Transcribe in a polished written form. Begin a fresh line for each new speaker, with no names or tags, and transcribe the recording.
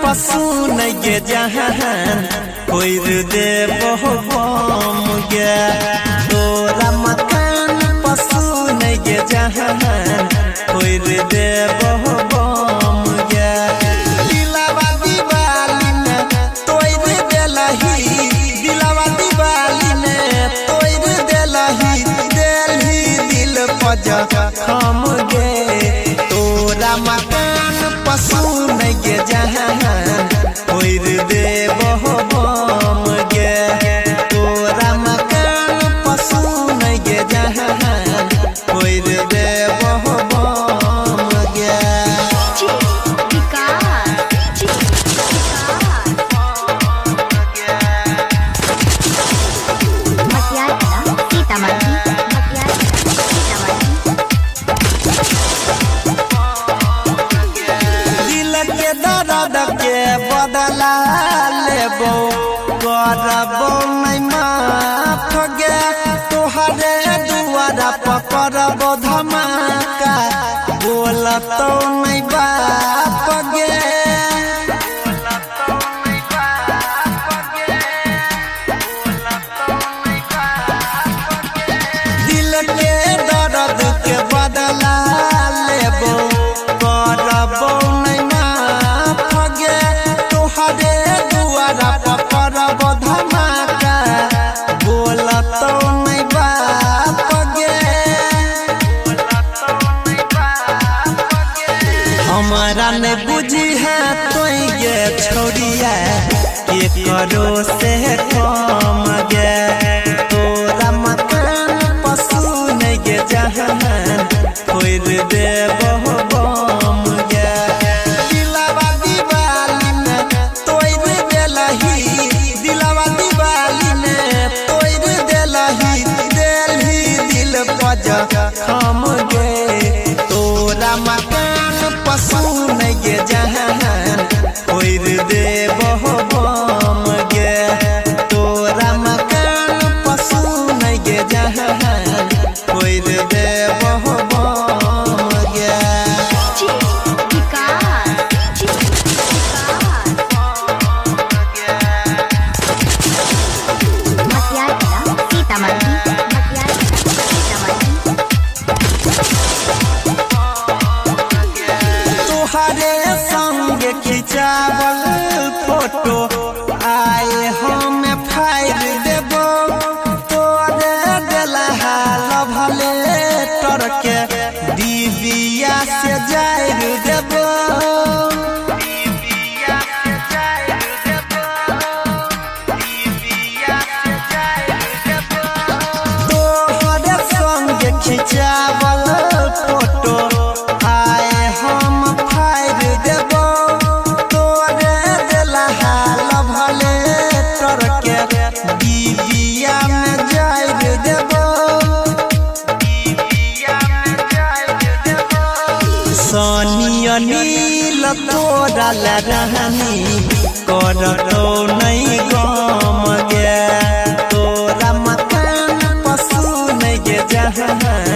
पशु नहीं जहान कोई दे बहुम गे तोरा मकान पशु नहीं जहान कोई दे बहुम गे दिलावा दीवाली में तोड़ देलही दिलावा दीवाली में तोड़ देलही देलही दिल पजा खम गे तोरा मकान पशु नहीं जहान कोई दे बहुम गे तोरा मकान पशु नहीं जहान कोई दे बहुम गे बदला लेबो करबो नहीं माफ गे तोहरे दुआरा पकड़बो धमाका बोलतो नहीं बाप गे दिल के दर्द के बदला लेबो करबो नहीं माफ गे तोहरे दुआरा पकड़ब धमाका बोलतो नहीं बाप गे हमारा ने बुझी है तो ये छोड़िया के करो से कम गे तोरा मकान पशु नहीं जहान कोई दे बहुम गे दिलावा दीवाली में तोड़ देलही दिलावा दीवाली में तोड़ देलही देलही दिल पजा खम गे तोरा मकान पशु नहीं जहान कोई दे बहुम गे तोरा मकान पशु नहीं जहान कोई दे बहुम गे तोहरे संग खिंचावल फोटो आए हम फाइल देबो तोरे देलहा लभले टरके दीदिया से जाइर देबो तोहरे संग खिंचावल फोटो आए हम फाइल देबो तोरे देलहा लभले टरके दीदिया में जाइर देबो सोनिया नील तोरा रहनी करतो नहीं गम गे तोरा मकान पशु नहीं जहान